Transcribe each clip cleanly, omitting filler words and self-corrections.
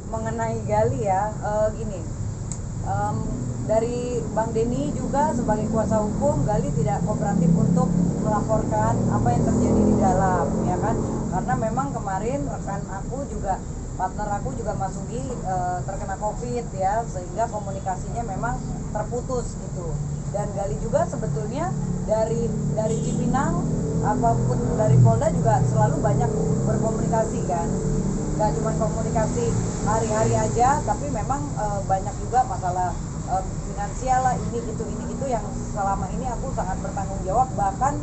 mengenai Gali ya, gini, em, dari Bang Denny juga sebagai kuasa hukum, Gali tidak kooperatif untuk melaporkan apa yang terjadi di dalam, ya kan? Karena memang kemarin rekan aku juga, partner aku juga Mas Sugi terkena COVID ya, sehingga komunikasinya memang terputus gitu. Dan Gali juga sebetulnya dari Cipinang apapun dari Polda juga selalu banyak berkomunikasi kan, nggak cuma komunikasi hari-hari aja, tapi memang banyak juga masalah finansial lah, ini itu yang selama ini aku sangat bertanggung jawab. Bahkan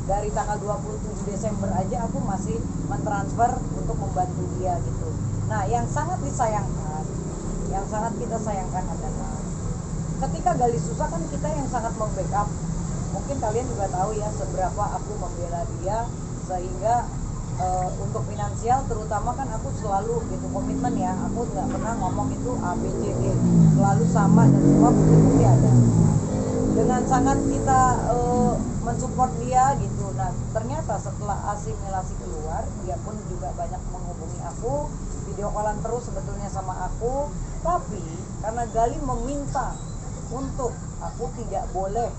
dari tanggal 27 Desember aja aku masih mentransfer untuk membantu dia gitu. Nah, yang sangat kita sayangkan adalah ketika Gali susah kan kita yang sangat membackup. Mungkin kalian juga tahu ya seberapa aku membela dia, sehingga untuk finansial terutama kan aku selalu gitu komitmen ya, aku nggak pernah ngomong itu A B C D, selalu sama dan semua bukti-bukti ada. Dengan sangat kita mensupport dia gitu. Nah, ternyata setelah asimilasi keluar, dia pun juga banyak menghubungi aku, video callan terus sebetulnya sama aku, tapi karena Gali meminta untuk aku tidak boleh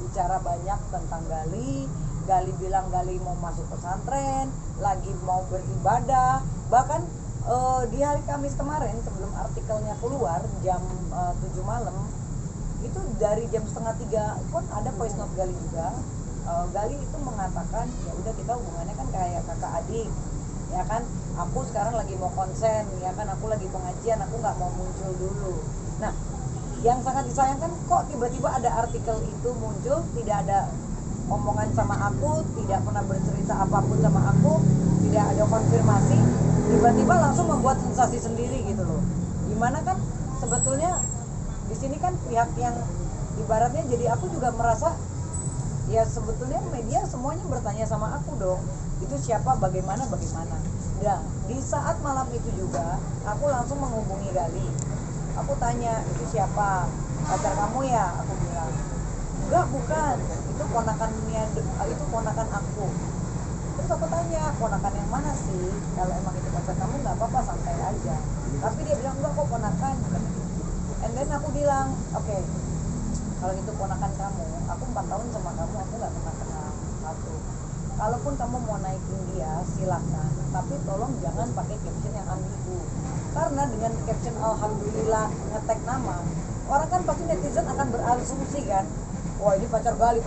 bicara banyak tentang Gali. Gali bilang Gali mau masuk pesantren, lagi mau beribadah. Bahkan di hari Kamis kemarin sebelum artikelnya keluar jam 7 malam, itu dari jam setengah 3 pun ada voice note Gali juga. Gali itu mengatakan ya udah, kita hubungannya kan kayak kakak adik, ya kan, aku sekarang lagi mau konsen, ya kan, aku lagi pengajian, aku nggak mau muncul dulu. Nah, yang sangat disayangkan kok tiba-tiba ada artikel itu muncul, tidak ada omongan sama aku, tidak pernah bercerita apapun sama aku, tidak ada konfirmasi, tiba-tiba langsung membuat sensasi sendiri gitu loh. Gimana kan sebetulnya di sini kan pihak yang ibaratnya, jadi aku juga merasa ya sebetulnya media semuanya bertanya sama aku dong, itu siapa, bagaimana. Dan di saat malam itu juga aku langsung menghubungi Gali. Aku tanya, itu siapa, pacar kamu ya? Aku bilang, enggak, bukan, itu ponakan aku. Terus aku tanya, ponakan yang mana sih? Kalau emang itu pacar kamu nggak apa-apa, santai aja. Tapi dia bilang, enggak kok, ponakan. And then aku bilang, oke, kalau itu ponakan kamu, aku 4 tahun sama kamu, aku nggak pernah kenal. Satu, kalaupun kamu mau naikin dia silakan, tapi tolong jangan pakai caption yang ambigu. Karena dengan caption alhamdulillah ngetek nama, orang kan pasti netizen akan berasumsi kan, wah ini pacar Gali,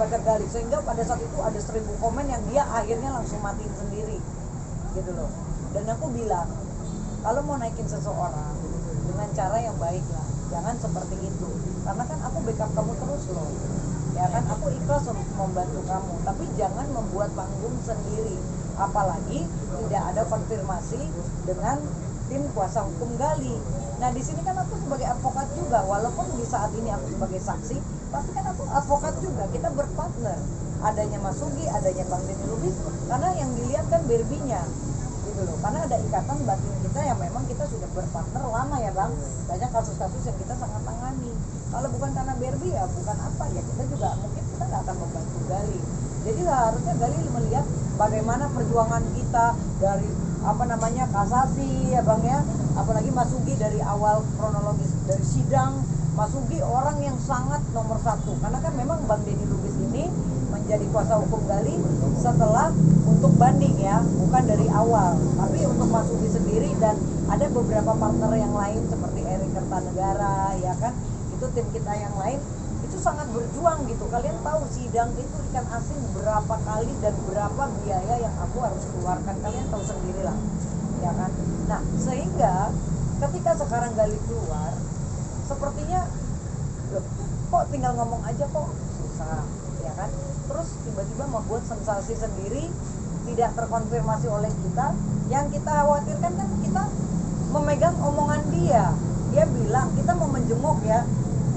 sehingga pada saat itu ada 1000 komen yang dia akhirnya langsung matiin sendiri gitu loh. Dan aku bilang, kalau mau naikin seseorang dengan cara yang baik lah, jangan seperti itu. Karena kan aku backup kamu terus loh, ya kan, aku ikhlas untuk membantu kamu, tapi jangan membuat panggung sendiri, apalagi tidak ada konfirmasi dengan tim kuasa hukum Gali. Nah, di sini kan aku sebagai advokat juga, walaupun di saat ini aku sebagai saksi, tapi kan aku advokat juga, kita berpartner. Adanya Mas Sugi, adanya Bang Denny Lubis, karena yang dilihat kan berbinya gitu loh. Karena ada ikatan batin kita yang memang kita sudah berpartner lama ya Bang. Banyak kasus-kasus yang kita sangat tangani. Kalau bukan karena Berbi ya bukan apa ya, kita juga mungkin kita nggak akan membantu Gali. Jadi harusnya Gali melihat bagaimana perjuangan kita dari kasasi ya Bang ya, apalagi Mas Sugi dari awal kronologis dari sidang. Mas Sugi orang yang sangat nomor 1, karena kan memang Bang Denny Lubis ini menjadi kuasa hukum Gali setelah untuk banding ya, bukan dari awal, tapi untuk Mas Sugi sendiri. Dan ada beberapa partner yang lain seperti Erik Kertanegara ya kan, itu tim kita yang lain itu sangat berjuang gitu. Kalian tahu sidang itu ikan asin berapa kali dan berapa biaya yang aku harus keluarkan, kalian tahu sendiri lah ya kan. Nah, sehingga ketika sekarang Gali keluar, sepertinya loh, kok tinggal ngomong aja kok susah ya kan, terus tiba-tiba membuat sensasi sendiri, tidak terkonfirmasi oleh kita. Yang kita khawatirkan kan kita memegang omongan dia bilang kita mau menjenguk ya,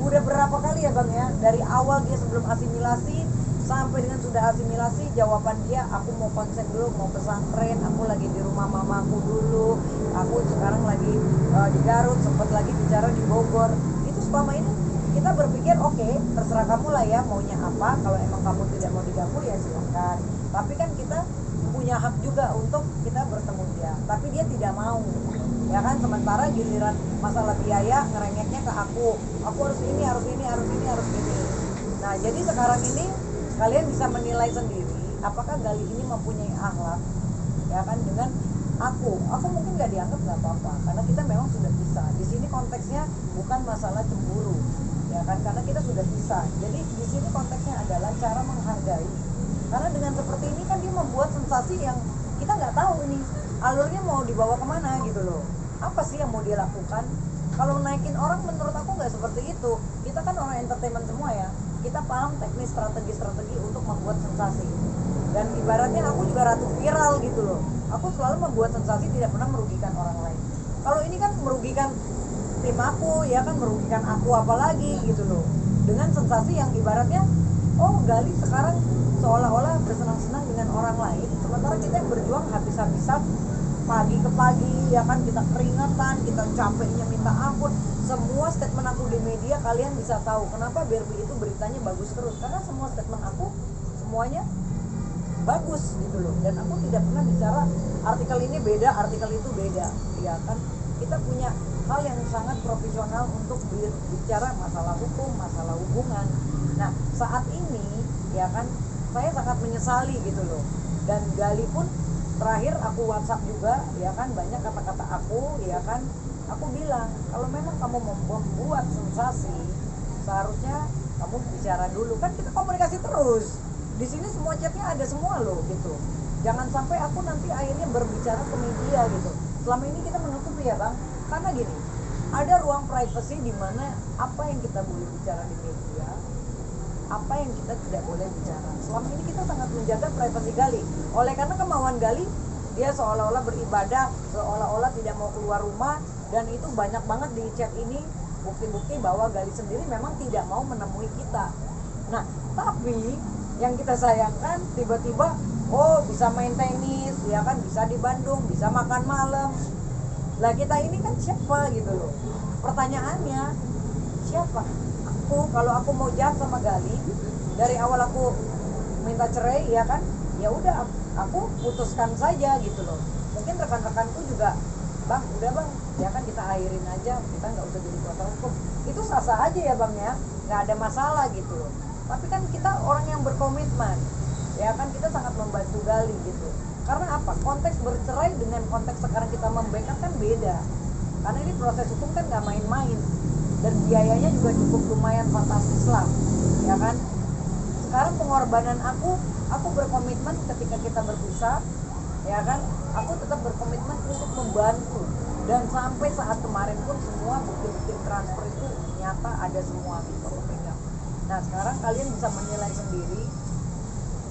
udah berapa kali ya Bang ya, dari awal dia sebelum asimilasi sampai dengan sudah asimilasi, jawaban dia, aku mau konsen dulu, mau pesantren, aku lagi di rumah mamaku dulu, aku sekarang lagi di Garut, sempat lagi bicara di Bogor. Itu selama ini kita berpikir oke, terserah kamu lah ya maunya apa, kalau emang kamu tidak mau diganggu ya silakan. Tapi kan kita punya hak juga untuk kita bertemu dia, tapi dia tidak mau ya kan, sementara giliran masalah biaya ngerengeknya ke aku harus ini, harus ini, harus ini, harus ini. Nah jadi sekarang ini kalian bisa menilai sendiri apakah Gali ini mempunyai akhlak, ya kan, dengan aku mungkin nggak dianggap nggak apa-apa karena kita memang sudah bisa. Di sini konteksnya bukan masalah cemburu, ya kan, karena kita sudah bisa. Jadi di sini konteksnya adalah cara menghargai, karena dengan seperti ini kan dia membuat sensasi yang kita nggak tahu ini alurnya mau dibawa kemana gitu loh. Apa sih yang mau dia lakukan? Kalau naikin orang menurut aku nggak seperti itu. Kita kan orang entertainment semua ya, kita paham teknis strategi untuk membuat sensasi. Dan ibaratnya aku juga ratu viral gitu loh. Aku selalu membuat sensasi, tidak pernah merugikan orang lain. Kalau ini kan merugikan tim aku, ya kan, merugikan aku apalagi gitu loh. Dengan sensasi yang ibaratnya, oh Gali sekarang seolah-olah bersenang-senang dengan orang lain, sementara kita yang berjuang habis-habisan pagi ke pagi, ya kan, kita keringetan, kita capeknya minta ampun. Semua statement aku di media kalian bisa tahu kenapa BRB itu beritanya bagus terus, karena semua statement aku semuanya bagus gitu loh. Dan aku tidak pernah bicara artikel ini beda, artikel itu beda, ya kan. Kita punya hal yang sangat profesional untuk bicara masalah hukum, masalah hubungan. Nah saat ini, ya kan, saya sangat menyesali gitu loh. Dan Gali pun terakhir aku WhatsApp juga, ya kan, banyak kata-kata aku, ya kan, aku bilang kalau memang kamu membuat sensasi seharusnya kamu bicara dulu, kan kita komunikasi terus di sini, semua chatnya ada semua loh gitu. Jangan sampai aku nanti akhirnya berbicara ke media gitu. Selama ini kita menutupi ya bang, karena gini, ada ruang privacy di mana apa yang kita boleh bicara di media, apa yang kita tidak boleh bicara. Selama ini kita sangat menjaga privasi Gali. Oleh karena kemauan Gali, dia seolah-olah beribadah, seolah-olah tidak mau keluar rumah, dan itu banyak banget di chat ini bukti-bukti bahwa Gali sendiri memang tidak mau menemui kita. Nah, tapi yang kita sayangkan tiba-tiba, oh bisa main tenis, ya kan, bisa di Bandung, bisa makan malam. Lah kita ini kan siapa gitu loh. Pertanyaannya, siapa? Kalau aku mau jahat sama Gali, dari awal aku minta cerai, ya kan, ya udah aku putuskan saja gitu loh. Mungkin rekan-rekanku juga, bang udah bang, ya kan, kita akhirin aja, kita nggak usah jadi kuasa hukum. Itu sah-sah aja ya bang ya, nggak ada masalah gitu loh. Tapi kan kita orang yang berkomitmen, ya kan, kita sangat membantu Gali gitu. Karena apa? Konteks bercerai dengan konteks sekarang kita membackup kan beda. Karena ini proses hukum kan nggak main-main, dan biayanya juga cukup lumayan fantastis lah, ya kan. Sekarang pengorbanan aku berkomitmen ketika kita berpisah, ya kan, aku tetap berkomitmen untuk membantu. Dan sampai saat kemarin pun semua bukti-bukti transfer itu nyata, ada semua gitu aku pegang. Nah sekarang kalian bisa menilai sendiri,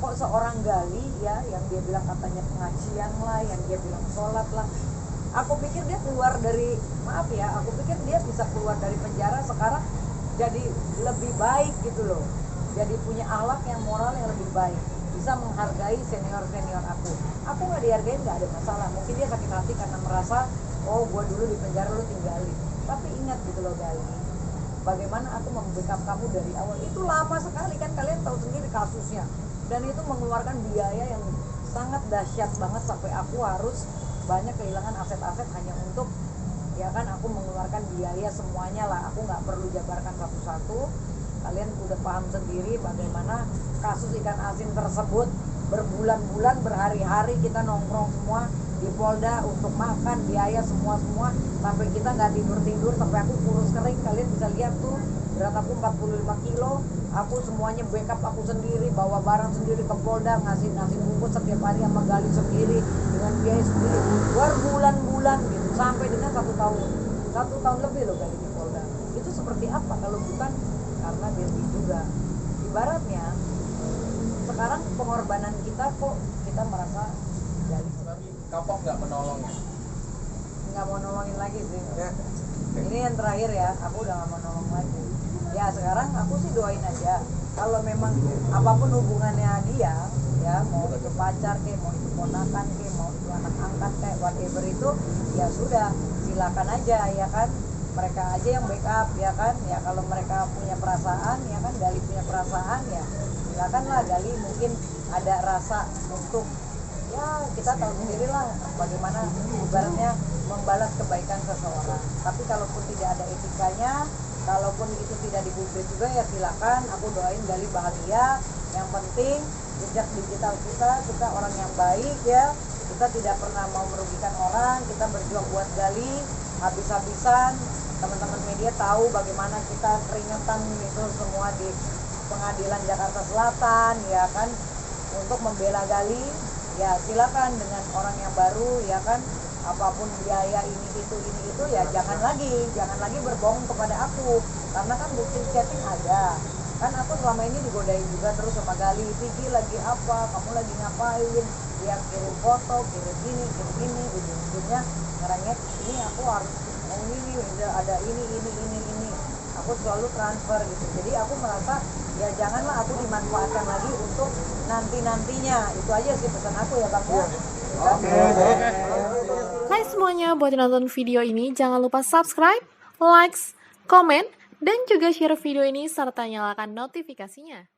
kok seorang Gali ya, yang dia bilang katanya pengajian lah, yang dia bilang sholat lah, aku pikir dia keluar dari, maaf ya, aku pikir dia bisa keluar dari penjara sekarang jadi lebih baik gitu loh, jadi punya akhlak yang moral yang lebih baik, bisa menghargai senior-senior aku nggak dihargain nggak ada masalah. Mungkin dia sakit hati karena merasa, oh gua dulu di penjara lu tinggalin. Tapi ingat gitu loh Gali, bagaimana aku membackup kamu dari awal, itu lama sekali kan, kalian tahu sendiri kasusnya, dan itu mengeluarkan biaya yang sangat dahsyat banget, sampai aku harus banyak kehilangan aset-aset hanya untuk, ya kan, aku mengeluarkan biaya semuanya lah. Aku nggak perlu jabarkan satu-satu, kalian udah paham sendiri bagaimana kasus ikan asin tersebut. Berbulan-bulan, berhari-hari kita nongkrong semua di Polda untuk makan, biaya semua, sampai kita nggak tidur, sampai aku kurus kering. Kalian bisa lihat tuh, berat aku 45 kilo, aku semuanya backup aku sendiri, bawa barang sendiri ke Polda, ngasih nasi bungkus setiap hari sama Gali sendiri, dengan biaya sendiri, berbulan-bulan gitu, sampai dengan 1 tahun lebih loh Gali di Polda. Itu seperti apa kalau bukan karena Dewi juga. Ibaratnya sekarang pengorbanan kita, kok kita merasa Gali. Tapi kapok nggak menolong ya? Nggak mau nolongin lagi sih ya. Ini yang terakhir ya, aku udah nggak mau nolong lagi. Ya sekarang aku sih doain aja, kalau memang apapun hubungannya dia, ya mau itu pacar kayak, mau itu ponakan kayak, mau itu anak angkat kayak, whatever itu, ya sudah, silakan aja, ya kan, mereka aja yang backup, ya kan. Ya kalau mereka punya perasaan, ya kan, Gali punya perasaan, ya silakan lah. Gali mungkin ada rasa untuk, ya kita tahu sendiri lah bagaimana ibaratnya membalas kebaikan seseorang. Tapi kalaupun tidak ada etikanya, kalaupun itu tidak dipublik juga, ya silakan. Aku doain Gali bahagia. Yang penting jejak digital kita orang yang baik ya. Kita tidak pernah mau merugikan orang, kita berjuang buat Gali habis-habisan. Teman-teman media tahu bagaimana kita keringetan itu semua di pengadilan Jakarta Selatan ya kan, untuk membela Gali. Ya silakan dengan orang yang baru ya kan, apapun biaya ini itu ya jangan lagi berbohong kepada aku, karena kan bukti chatting ada kan. Aku selama ini digodain juga terus sama Gali, Vicky lagi apa, kamu lagi ngapain, dia kirim foto, kirim ini ujung-ujungnya ngerengek, ini aku harus ini ada ini aku selalu transfer gitu. Jadi aku merasa ya janganlah aku dimanfaatkan lagi untuk nantinya. Itu aja sih pesan aku ya Bang ya. Hai semuanya, buat yang nonton video ini jangan lupa subscribe, likes, komen, dan juga share video ini serta nyalakan notifikasinya.